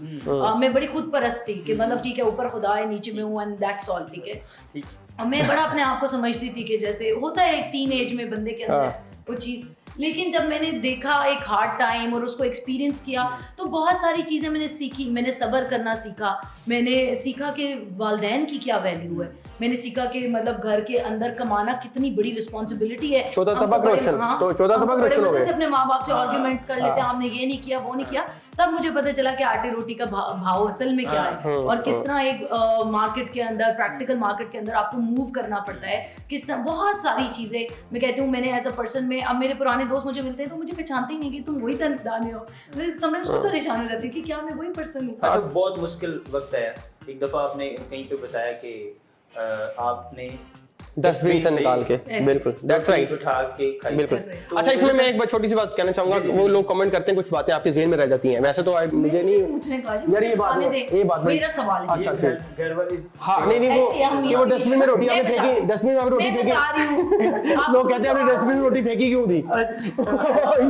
मैं बड़ी खुद परस्त थी कि मतलब ठीक है ऊपर खुदा है, नीचे में हूँ एंड दैट्स ऑल, ठीक है। मैं बड़ा अपने आप को समझती थी कि जैसे होता है एक टीन एज में बंदे के अंदर वो चीज़। लेकिन जब मैंने देखा एक हार्ड टाइम और उसको एक्सपीरियंस किया तो बहुत सारी चीज़ें मैंने सीखी। मैंने सब्र करना सीखा, मैंने सीखा कि वालिदैन की क्या वैल्यू है, मैंने सीखा कि मतलब घर के अंदर कमाना कितनी बड़ी रिस्पॉन्सिबिलिटी है। 14 तबक रोशन, तो 14 तबक रोशन हो गए। अपने माँ बाप से आर्ग्यूमेंट्स कर लेते हैं, आपने ये नहीं किया वो नहीं किया। तब मुझे पता चला कि आटे रोटी का भाव असल में क्या है और किस तरह एक मार्केट के अंदर, प्रैक्टिकल मार्केट के अंदर आपको मूव करना पड़ता है, किस तरह बहुत सारी चीजें। मैं कहती हूँ मैंने एज अ पर्सन में, अब मेरे पुराने दोस्त मुझे मिलते हैं तो मुझे पहचानते ही नहीं कि तुम वही दाने हो। मैं समटाइम्स खुद परेशान हो जाती हूँ कि क्या मैं वही पर्सन हूँ। अच्छा, बहुत मुश्किल वक्त है। एक दफा आपने कहीं पे बताया कि आपने डस्टबिन से निकाल के, बिल्कुल दैट्स राइट, उठा के खाई। बिल्कुल। तो अच्छा, इसमें मैं एक बात छोटी सी बात कहना चाहूंगा। वो लोग कमेंट करते हैं, कुछ बातें आपके जेहन में रह जाती हैं। वैसे तो मुझे नहीं पूछने का यार ये बात मेरा सवाल है। अच्छा घर वाली हाँ नहीं वो डस्टबिन में रोटी आपने फेंकी, डस्टबिन में आपने रोटी फेंकी, लोग कहते हैं आपने डस्टबिन में रोटी फेंकी क्यों थी।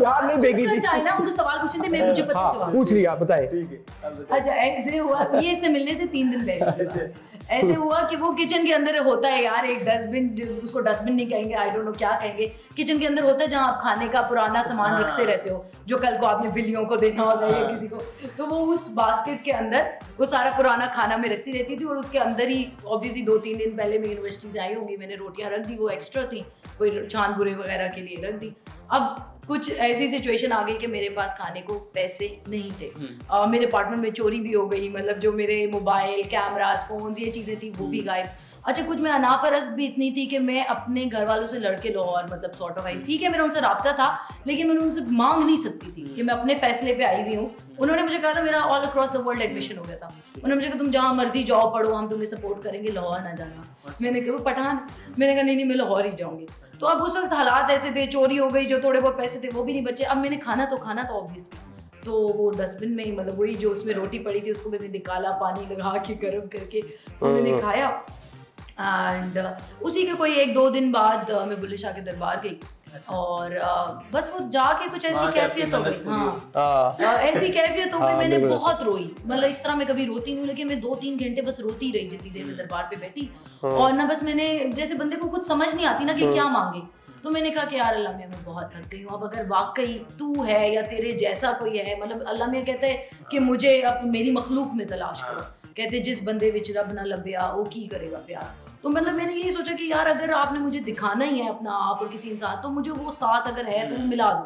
यार नहीं फेंकी थी, चाइना उनको सवाल पूछे थे, मैं मुझे पता जवाब पूछ लिया, आप बताएं। अच्छा, ऐसे हुआ ये इससे मिलने से 3 दिन पहले ऐसे हुआ कि वो किचन के अंदर होता है यार एक डस्टबिन, उसको डस्टबिन नहीं कहेंगे, आई डोंट नो क्या कहेंगे, किचन के अंदर होता है जहाँ आप खाने का पुराना सामान रखते रहते हो जो कल को आपने बिल्लियों को देना होता है या किसी को। तो वो उस बास्केट के अंदर वो सारा पुराना खाना में रखती रहती थी और उसके अंदर ही ऑब्वियसली 2-3 दिन पहले मैं यूनिवर्सिटी से आई होंगी, मैंने रोटियां रख दी, वो एक्स्ट्रा थी, कोई छान बुरे वगैरह के लिए रख दी। अब कुछ ऐसी सिचुएशन आ गई कि मेरे पास खाने को पैसे नहीं थे। मेरे अपार्टमेंट में चोरी भी हो गई, मतलब जो मेरे मोबाइल, कैमरास, फोन्स, ये चीज़ें थी वो भी गायब। अच्छा, कुछ मैं अनापरस्त भी इतनी थी कि मैं अपने घर वालों से लड़के लाहौर मतलब सॉर्ट ऑफ आई। ठीक है, मेरा उनसे राब्ता था लेकिन मैं उनसे मांग नहीं सकती थी कि मैं अपने फैसले पे आई हुई हूँ। उन्होंने मुझे कहा था, मेरा all across the world admission हो गया था, उन्होंने मुझे कहा तुम जहाँ मर्जी जाओ पढ़ो, हम तुम्हें सपोर्ट करेंगे, लाहौर ना जाना। मैंने कहा पठान, मैंने कहा नहीं मैं लाहौर ही जाऊँगी। तो अब उस वक्त हालात ऐसे थे, चोरी हो गई, जो थोड़े बहुत पैसे थे वो भी नहीं बचे। अब मैंने खाना तो ऑब्वियसली, तो वो डस्टबिन में ही, मतलब वही जो उसमें रोटी पड़ी थी उसको मैंने निकाला, पानी लगा के गर्म करके मैंने खाया। एंड उसी के कोई 1-2 दिन बाद मैं बुल्ले शाह के दरबार गई और बस वो जाके कुछ ऐसी कैफियत हो गई। ऐसी कैफियत हो गई, मैंने बहुत रोई। मतलब इस तरह मैं कभी रोती नहीं हूँ लेकिन मैं 2-3 घंटे बस रोती रही जितनी देर में दरबार पे बैठी। और ना बस मैंने, जैसे बंदे को कुछ समझ नहीं आती ना कि क्या मांगे, तो मैंने कहा कि यार अल्लाह मियां मैं बहुत थक गई हूँ, अब अगर वाकई तू है या तेरे जैसा कोई है, मतलब अल्लाह मियां कहते हैं कि मुझे अब मेरी मखलूक में तलाश करो, कहते जिस बंदे विच रब ना लभ्या वो की करेगा प्यार। तो मतलब मैंने यही सोचा कि यार अगर आपने मुझे दिखाना ही है अपना आप और किसी इंसान, तो मुझे वो साथ अगर है तो मिला दो।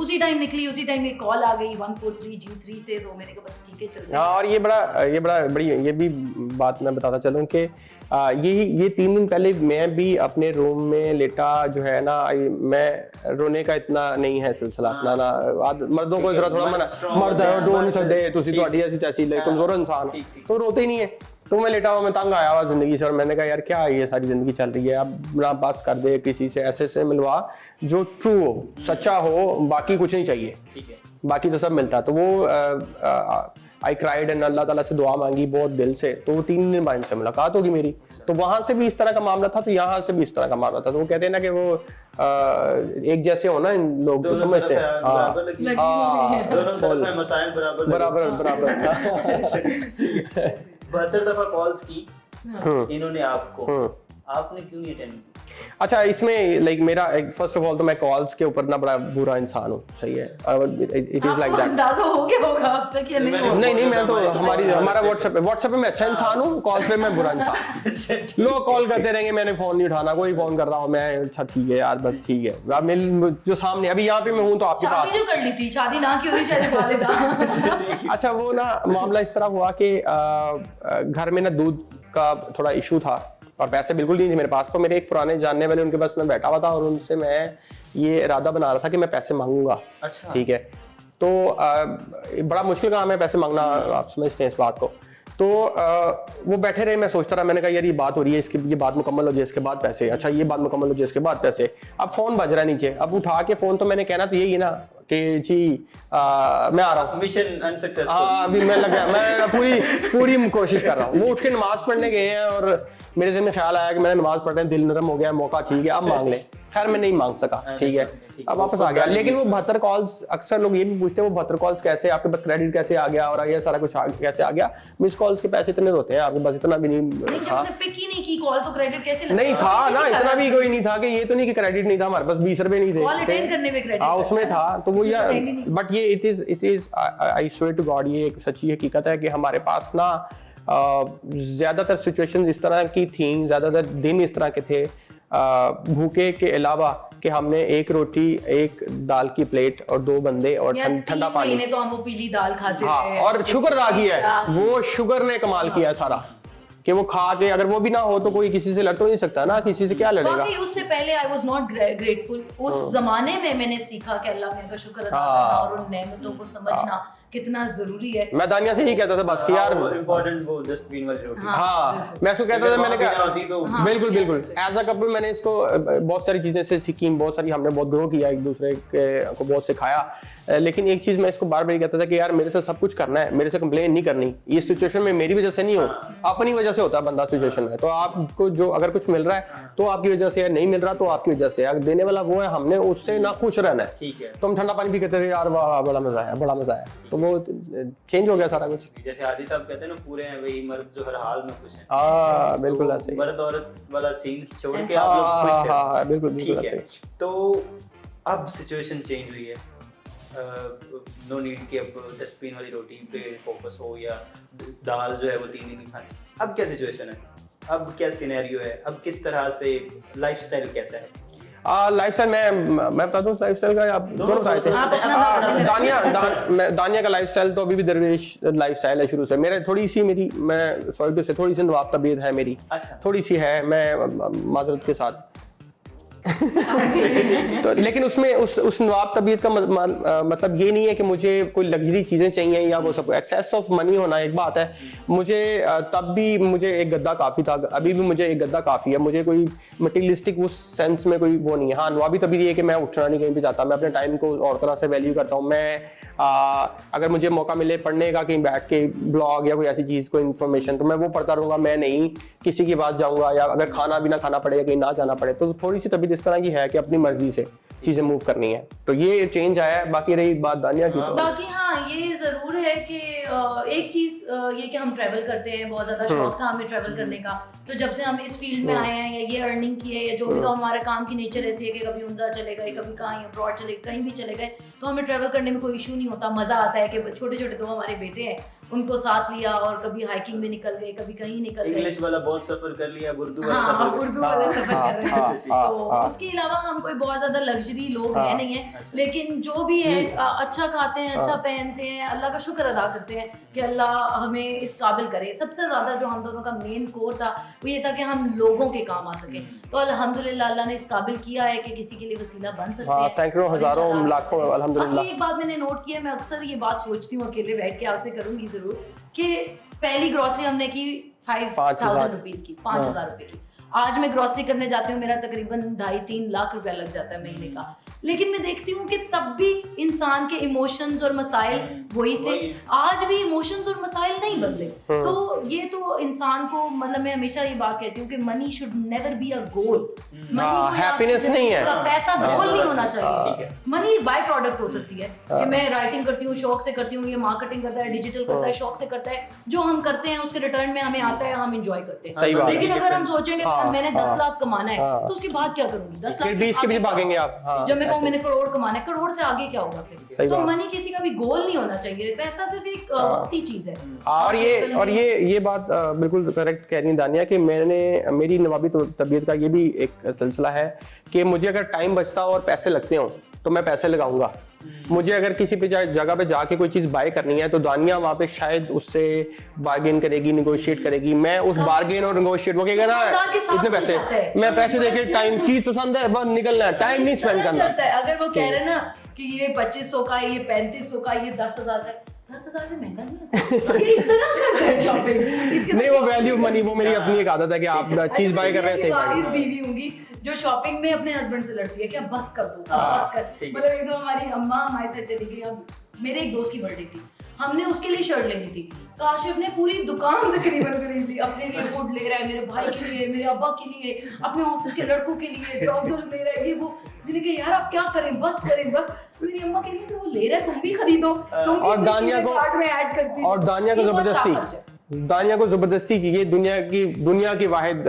उसी टाइम निकली, उसी टाइम एक कॉल आ गई 143G3 से, तो मैंने कहा बस ठीक है चलते हैं। हाँ, और ये बड़ी ये भी बात मैं बताता चलूँ कि ये 3 दिन पहले मैं भी अपने रूम में लेटा जो है ना, मैं रोने का इतना नहीं है सिलसिला अपना ना, मर्दों को जरा थोड़ा मर्द रो नहीं सकते, तुसी तो ऐसी तैसी कमजोर इंसान तो रोते ही नहीं है। तो मैं लेटा हुआ, मैं तंग आया हुआ जिंदगी से, और मैंने कहा यार क्या ये सारी जिंदगी चल रही है, अब ना बस कर दे, किसी से ऐसे मिलवा जो ट्रू हो, सच्चा हो, बाकी कुछ नहीं चाहिए, बाकी तो सब मिलता है। तो वो आई क्राइड एंड अल्लाह ताला से दुआ मांगी बहुत दिल से। तो 3 दिन बाद से मुलाकात होगी मेरी, तो वहां से भी इस तरह का मामला था, तो यहाँ से भी इस तरह का मामला था। तो वो कहते हैं ना कि वो एक जैसे हो ना, इन लोग तो समझते हैं बराबर 72 दफा कॉल्स की इन्होंने आपको, आपने क्यों नहीं अटेंड किया? अच्छा, इसमें लाइक मेरा फर्स्ट ऑफ ऑल तो मैं कॉल्स के ऊपर ना बड़ा बुरा इंसान हूँ, सही है, इट इज लाइक दैट। अंदाजा हो गया होगा अब तक या नहीं? नहीं, मैं तो हमारा व्हाट्सएप पे मैं अच्छा इंसान हूँ, कॉल पे मैं बुरा इंसान। लोग कॉल करते रहेंगे, मैंने फोन नहीं उठाना, कोई फोन कर रहा हूँ मैं, अच्छा ठीक है यार, बस ठीक है। अब मेरे जो सामने अभी यहाँ पे मैं हूँ तो आपके पास शादी जो कर ली थी, शादी ना की होती शायद वालिदा। अच्छा, वो ना मामला इस तरह हुआ कि घर में ना दूध का थोड़ा इशू था और पैसे बिल्कुल नहीं थे मेरे पास। तो मेरे एक पुराने जानने वाले, उनके पास मैं बैठा हुआ था और उनसे मैं ये इरादा बना रहा था कि मैं पैसे मांगूंगा। अच्छा। ठीक है, तो बड़ा मुश्किल काम है पैसे मांगना, आप समझते हैं इस बात को। तो वो बैठे रहे, मैं सोचता रहा, मैंने कहा यार ये बात हो रही है, इसकी ये बात मुकम्मल हो जाए इसके बाद पैसे, अच्छा ये बात मुकम्मल हो जाए इसके बाद पैसे। अब फोन बज रहा है नीचे, अब उठा के फोन, तो मैंने कहना तो यही है ना कि जी मैं आ रहा हूँ, मिशन अनसक्सेसफुल। हाँ, अभी मैं लगा, मैं पूरी कोशिश कर रहा हूँ। वो उठ के नमाज पढ़ने गए हैं और मेरे ज़हन में ख्याल आया कि मैंने नमाज पढ़ रहे हैं, दिल नरम हो गया, मौका ठीक है, अब मांग ले। खैर मैं नहीं मांग सका, ठीक है, अब वापस आ गया। लेकिन वो 72 कॉल्स, अक्सर लोग ये भी पूछते हैं वो 72 कॉल्स कैसे, आपके पास क्रेडिट कैसे आ गया और ये सारा कुछ कैसे आ गया। मिस कॉल्स के पैसे इतने होते हैं आपके पास, इतना भी नहीं जब था। आपने पिक ही नहीं की कॉल तो क्रेडिट कैसे लगता? नहीं था ना, इतना भी कोई नहीं था कि ये तो नहीं कि क्रेडिट नहीं था हमारे पास, 20 रुपए नहीं थे कॉल अटेंड करने में क्रेडिट। हाँ, उसमें था। तो वो यार, बट ये it is I swear to God, ये एक सच्ची हकीकत है कि हमारे पास ना ज्यादातर सिचुएशंस इस तरह की थी, ज्यादातर दिन इस तरह के थे, भूखे के अलावा कि हमने एक रोटी, एक दाल की प्लेट और 2 बंदे और ठंडा पानी। तो हम वो पीली दाल खाते थे और शुगर अदा किया है, वो शुगर ने कमाल किया सारा, कि वो खा के अगर वो भी ना हो तो कोई किसी से लड़ तो नहीं सकता ना, किसी से क्या लड़ेगा। उससे पहले आई वाज नॉट ग्रेटफुल। उस जमाने में मैंने सीखा कि अल्लाह मियां का शुक्र अदा करना और उन नेमतों को समझना कितना जरूरी है। मैं दानिया से ही कहता था बस कि यार इंपॉर्टेंट वो डस्टबिन वाली रोटी। हाँ, मैं उसको कहता था, मैंने कहा बिल्कुल एज अ कपल मैंने इसको बहुत सारी चीजें से सीखी, बहुत सारी हमने बहुत ग्रो किया, एक दूसरे को बहुत सिखाया। लेकिन एक चीज मैं इसको बार बार कहता था कि यार मेरे से सब कुछ करना है, मेरे से कंप्लेन नहीं करनी, ये सिचुएशन में मेरी वजह से नहीं हो, अपनी वजह से होता है बंदा सिचुएशन में। तो आपको जो अगर कुछ मिल रहा है तो आपकी वजह से है, नहीं मिल रहा तो आपकी वजह से, अगर देने वाला वो है, हमने उससे ना खुश रहना है। ठीक है, तो हम ठंडा पानी भी कहते थे यार वाह बड़ा मजा है, बड़ा मजा है। तो वो चेंज हो गया सारा कुछ। जैसे हाजी साहब कहते हैं ना, पूरे हैं वही मर्द जो हर हाल में खुश हैं। हाँ बिल्कुल ऐसे, मर्द औरत वाला सीन छोड़ के आप लोग खुश थे। हाँ बिल्कुल ठीक है। तो अब सिचुएशन चेंज हुई है, नो नीड कि अब डस्टबिन वाली रोटी पे फोकस हो या दाल जो है वो 3 दिन की खानी। अब क्या सिचुएशन है, अब क्या सिनेरियो है, अब किस तरह से लाइफस्टाइल कैसा है? लाइफस्टाइल मैं बता दूं, लाइफस्टाइल का आप दोनों बताए थे। दानिया का लाइफस्टाइल तो अभी भी दरवेश लाइफस्टाइल है शुरू से। मेरे थोड़ी सी थोड़ी सी नवाब तबीयत है मेरी। अच्छा। थोड़ी सी है, मैं माजरत के साथ तो लेकिन उसमें उस नवाब तबीयत का मतलब ये नहीं है कि मुझे कोई लग्जरी चीजें चाहिए या वो सब। एक्सेस ऑफ मनी होना एक बात है, मुझे तब भी मुझे एक गद्दा काफी था, अभी भी मुझे एक गद्दा काफी है, मुझे कोई मटेरियलिस्टिक उस सेंस में कोई वो नहीं है। हाँ, नवाबी तबीयत ये कि मैं उठना नहीं कहीं भी जाता, मैं अपने टाइम को और तरह से वैल्यू करता हूँ। मैं अगर मुझे मौका मिले पढ़ने का कहीं बैठ के ब्लॉग या कोई ऐसी चीज को इन्फॉर्मेशन, तो मैं वो पढ़ता रहूंगा, मैं नहीं किसी की बात जाऊंगा, या अगर खाना भी ना खाना पड़े, कहीं ना जाना पड़े, तो थोड़ी सी तबीयत इस तरह की है कि अपनी मर्जी से चीजें मूव करनी है। तो ये चेंज आया है। बाकी रही बात दानिया की, तो बाकी हाँ ये जरूर है कि एक चीज ये कि हम ट्रैवल करते हैं, बहुत ज्यादा शौक था हमें ट्रैवल करने का। तो जब से हम इस फील्ड में आए हैं या ये अर्निंग की है या जो भी, तो हमारे काम की नेचर ऐसी है कि कभी उनजा चले गए, कभी कहीं अब्रॉड चले, कहीं भी चले गए, तो हमें ट्रैवल करने में कोई इशू नहीं होता। मजा आता है कि छोटे छोटे 2 हमारे बेटे हैं, उनको साथ लिया और कभी हाइकिंग में निकल गए, कभी कहीं निकल गए। इंग्लिश वाला बहुत सफर कर लिया, उर्दू वाला हाँ, सफर उर्दू वाला सफर कर रहे हैं। तो उसके अलावा हम कोई बहुत ज्यादा लग्जरी लोग हैं नहीं है, लेकिन जो भी है अच्छा खाते हैं, अच्छा पहनते हैं, अल्लाह का शुक्र अदा करते हैं कि अल्लाह हमें इस काबिल करे। सबसे ज्यादा जो हम दोनों का मेन कोर था वो ये था कि हम लोगों के काम आ सके, तो अल्हम्दुलिल्लाह अल्लाह ने इस काबिल किया है कि किसी के लिए वसीला बन सकते हैं। सैकड़ों हजारों लाखों अल्हम्दुलिल्लाह। एक बात मैंने नोट की है, मैं अक्सर ये बात सोचती हूँ अकेले बैठ के, आपसे करूंगी जरूर, कि पहली ग्रोसरी हमने की 5,000 रुपीज की, 5,000 रुपए की। आज मैं ग्रोसरी करने जाती हूँ, मेरा तकरीबन 2.5-3 लाख रुपया लग जाता है महीने का। लेकिन मैं देखती हूँ कि तब भी इंसान के इमोशंस और मसाइल वही थे, आज भी इमोशंस और मसाइल नहीं बदले। तो ये तो इंसान को, मतलब मैं हमेशा ये बात कहती हूँ कि money should never be a goal. Happiness नहीं है, पैसा गोल नहीं होना चाहिए। मनी बाय प्रोडक्ट हो सकती है कि मैं राइटिंग करती हूँ, शौक से करती हूँ, ये मार्केटिंग करता है, डिजिटल करता है, शौक से करता है, जो हम करते हैं उसके रिटर्न में हमें आता है, हम एंजॉय करते हैं। लेकिन अगर हम सोचेंगे मैंने 10 लाख कमाना है तो उसके बाद क्या करूंगी? 10 लाख बीच के पीछे भागेंगे आप। जब मैं कहूँ मैंने करोड़ कमाना है, करोड़ से आगे क्या होगा फिर? तो मनी किसी का भी गोल नहीं होना चाहिए, पैसा सिर्फ एक वक्ती चीज है। और ये बात बिल्कुल करेक्ट कह रही है दानिया कि मेरी नवाबी तबीयत का ये भी एक सिलसिला है कि मुझे अगर टाइम बचता और पैसे लगते हो तो मैं पैसे लगाऊंगा। मुझे अगर किसी पे जगह पे जाके कोई चीज बाय करनी है तो दानिया वहाँ पे शायद उससे बार्गेन करेगी, निगोशिएट करेगी। मैं उस बार्गेन और निगोशिएट वो कहेगा ना इतने पैसे, मैं पैसे देके टाइम, चीज पसंद है बस निकलना है, टाइम नहीं स्पेंड करना। अगर वो कह रहे ना कि ये 2500 का, ये 3500 का, ये 10,000 का, 10,000 से महंगा नहीं है। इस तरह करते हैं शॉपिंग। नहीं, वो वैल्यू मनी, वो मेरी अपनी एक आदत है कि आप चीज बाय कर रहे हैं सही। बीवी होंगी जो शॉपिंग में अपने हस्बैंड से लड़ती है कि अब बस कर दो, बस कर। मतलब एक दो हमारी अम्मा हमारे साथ चली गई, अब मेरे एक दोस्त की बर्थडे थी, हमने उसके लिए शर्ट लेनी थी, काशिफ ने पूरी दुकान तकरीबन खरीद ली। अपने लिए हुड ले रहा है, मेरे भाई के लिए, मेरे अब्बा के लिए, अपने ऑफिस के लड़कों के लिए ट्राउजर्स ले रहा है, ये वो। मैंने कहा यार आप क्या करें, बस करें बस। मेरी अम्मा कह रही है वो ले रहा है तुम भी खरीदो, और दानिया को कार्ड में ऐड करती, और दानिया को जबरदस्ती की ये दुनिया की वाहिद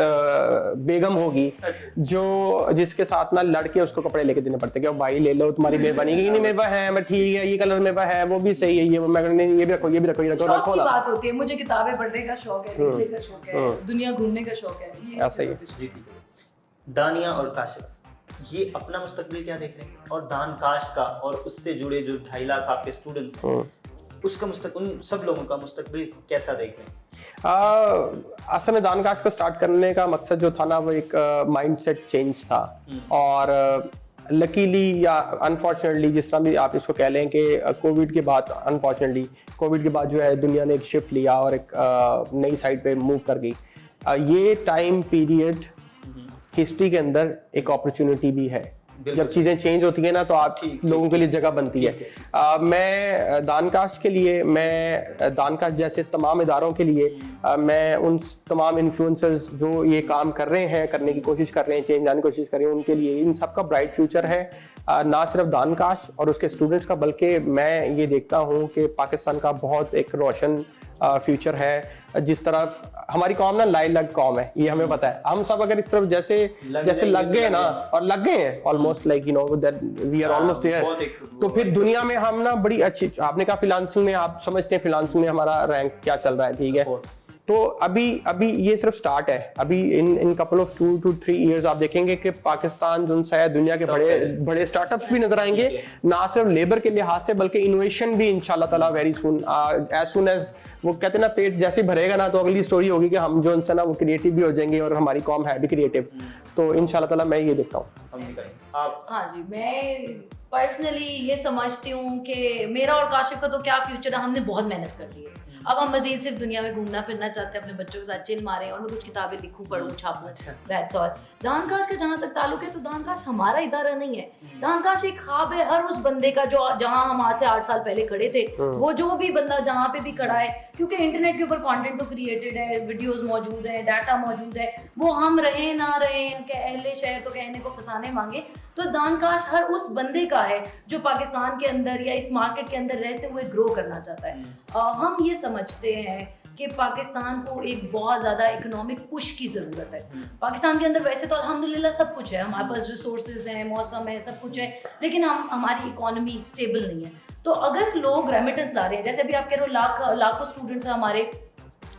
बेगम होगी जिसके साथ ना लड़के उसको कपड़े लेके देने पड़ते हैं कि भाई ले लो तुम्हारी मेहरबानी की, नहीं मेरे पास है, मैं ठीक है, ये कलर मेरे पास है, वो भी सही है, ये भी रखो, ये भी रखो, ये रखो ना। बात होती है, मुझे किताबें पढ़ने का शौक है, लिखने का शौक है, दुनिया घूमने का शौक है, ये ऐसा ही है। दानिया और काशिफ ये अपना मुस्तकबिल क्या देख रहे हैं, और दानकाश का और उससे जुड़े जो 2.5 लाख आपके स्टूडेंट्स हैं उसका उन सब लोगों का मुस्तकबिल कैसा देख रहे हैं? असल में दानकाश को स्टार्ट करने का मकसद जो था ना वो एक माइंडसेट चेंज था, और लकीली या अनफॉर्चुनेटली जिस तरह भी आप इसको कह लें कि कोविड के बाद, अनफॉर्चुनेटली कोविड के बाद जो है दुनिया ने एक शिफ्ट लिया और एक नई साइड पे मूव कर गई। ये टाइम पीरियड हिस्ट्री के अंदर एक अपॉर्चुनिटी भी है। जब चीजें चेंज होती है ना तो आप लोगों के लिए जगह बनती है। मैं दानकाश के लिए, मैं दानकाश जैसे तमाम इदारों के लिए, मैं उन तमाम इन्फ्लुएंसर्स जो ये काम कर रहे हैं, करने की कोशिश कर रहे हैं, चेंज लाने की कोशिश कर रहे हैं, उनके लिए इन सब का ब्राइट फ्यूचर है, ना सिर्फ दानकाश और उसके स्टूडेंट्स का, बल्कि मैं ये देखता हूँ कि पाकिस्तान का बहुत एक रोशन फ्यूचर है। जिस तरह हमारी कौम ना लाई लग कौम है, ये हमें पता है। हम सब अगर इस तरफ जैसे लग गए ना, और लग गए हैं almost, like you know that we are almost there, तो फिर दुनिया में हम ना बड़ी अच्छी, आपने कहा फ्रीलांसिंग में, आप समझते हैं फ्रीलांसिंग में हमारा रैंक क्या चल रहा है, ठीक है। तो अभी ये सिर्फ स्टार्ट है। अभी in couple of 2 to 3 years आप देखेंगे कि पाकिस्तान जो है दुनिया के बड़े स्टार्टअप्स भी नजर आएंगे, ना सिर्फ लेबर के लिहाज से बल्कि इनोवेशन भी इंशाल्लाह ताला very soon, as soon as वो कहते हैं ना पेट जैसे भरेगा ना तो अगली स्टोरी होगी कि हम जो उनसे ना वो क्रिएटिव भी हो जाएंगे, और हमारी कौम है भी क्रिएटिव। तो इंशाल्लाह ताला मैं ये देखता हूँ। हाँ जी, मैं पर्सनली ये समझती हूँ कि मेरा और काशिफ का तो क्या फ्यूचर है, हमने बहुत मेहनत कर ली है। अब हम मजीद सिर्फ दुनिया में घूमना फिरना चाहते हैं, अपने बच्चों के साथ चिल मारें और मैं कुछ किताबें लिखूं, पढ़ूं, छापूं, दैट्स ऑल। दानकाश का जहाँ तक ताल्लुक है तो दानकाश हमारा इदारा नहीं है, दानकाश एक ख्वाब है हर उस बंदे का जो जहाँ हम आज से 8 साल पहले खड़े थे, वो जो भी बंदा जहाँ पे भी खड़ा है, क्योंकि इंटरनेट के ऊपर कंटेंट तो क्रिएटेड है, वीडियोस मौजूद है, डाटा मौजूद है, वो हम रहे ना रहे, अहले शहर तो कहने को फसाने मांगे, तो दानकाश हर उस बंदे का है जो पाकिस्तान के अंदर या इस मार्केट के अंदर रहते हुए ग्रो करना चाहता है। हम ये समझते हैं कि पाकिस्तान को एक बहुत ज़्यादा इकोनॉमिक पुश की ज़रूरत है। पाकिस्तान के अंदर वैसे तो अल्हम्दुलिल्लाह सब कुछ है, हमारे पास रिसोर्सेज हैं, मौसम है, सब कुछ है, लेकिन हमारी इकोनॉमी स्टेबल नहीं है। तो अगर लोग रेमिटेंस ला रहे हैं, जैसे अभी आप कह रहे हो लाखों स्टूडेंट्स हैं हमारे,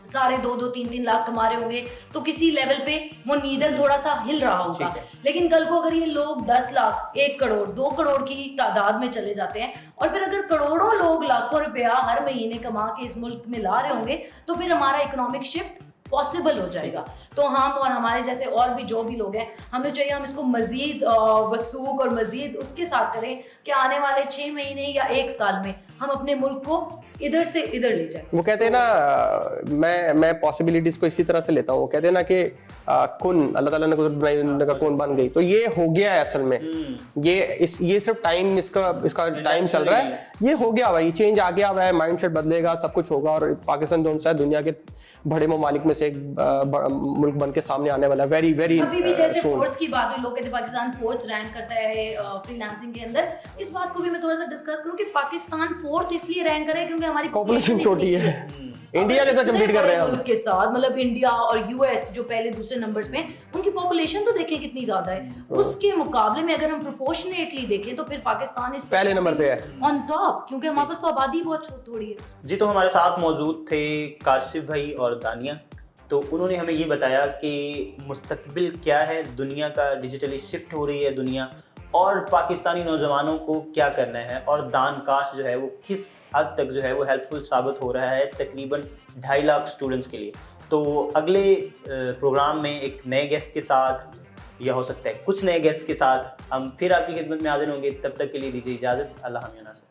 सारे 2-2, 3-3 लाख कमा रहे होंगे, तो किसी लेवल पे वो नीडल थोड़ा सा हिल रहा होगा। लेकिन कल को अगर ये लोग 10 लाख, 1 करोड़, 2 करोड़ की तादाद में चले जाते हैं, और फिर अगर करोड़ों लोग लाखों रुपया हर महीने कमा के इस मुल्क में ला रहे होंगे, तो फिर हमारा इकोनॉमिक शिफ्ट पॉसिबल हो जाएगा। तो हम और हमारे जैसे और भी जो भी लोग हैं, हमें चाहिए हम इसको मजीद वसूख और मजीद उसके साथ करें कि आने वाले 6 महीने या 1 साल में हम अपने मुल्क को इधर से इधर ले जाए। वो कहते हैं ना, मैं पॉसिबिलिटीज को इसी तरह से लेता हूँ। वो कहते हैं ना कि कुन, अल्लाह ताला ने कुदरत बनाई, दुनिया का कौन बन गई। तो ये हो गया है असल में, ये सिर्फ टाइम, इसका टाइम चल रहा है, ये हो गया भाई, चेंज आ गया हुआ है, माइंडसेट बदलेगा, सब कुछ होगा, और पाकिस्तान जो है दुनिया के बड़े ममालिक में से एक मुल्क बन के सामने आने वाला है। वेरी वेरी अभी भी जैसे फोर्थ की बात हुई, लोग कहते हैं पाकिस्तान 4th रैंक करता है फ्रीलांसिंग के अंदर। इस बात को भी मैं थोड़ा सा डिस्कस करूं कि पाकिस्तान 4th इसलिए रैंक कर रहा है क्योंकि हमारी पॉपुलेशन छोटी है। इंडिया के साथ कंपीट कर रहे हैं हम के साथ, मतलब इंडिया और यूएस जो पहले दूसरे नंबर्स पे, उनकी पॉपुलेशन तो देखें कितनी ज्यादा है, उसके मुकाबले में अगर हम प्रोपोर्शनेटली देखें तो फिर पाकिस्तान इस पहले नंबर पे है ऑन टॉप, क्योंकि हमारे पास तो आबादी बहुत थोड़ी है। जी, तो हमारे साथ मौजूद थे काशिफ भाई और दानिया। तो उन्होंने हमें ये बताया कि मुस्तकबिल क्या है, दुनिया का डिजिटली शिफ्ट हो रही है दुनिया, और पाकिस्तानी नौजवानों को क्या करना है, और दानकाश जो है वो किस हद तक जो है वो हेल्पफुल साबित हो रहा है तकरीबन 2.5 लाख स्टूडेंट्स के लिए। तो अगले प्रोग्राम में एक नए गेस्ट के साथ, या हो सकता है कुछ नए गेस्ट के साथ, हम फिर आपकी खिदमत में हाजिर होंगे। तब तक के लिए दीजिए इजाज़त। अल्लाह हाफ़िज़।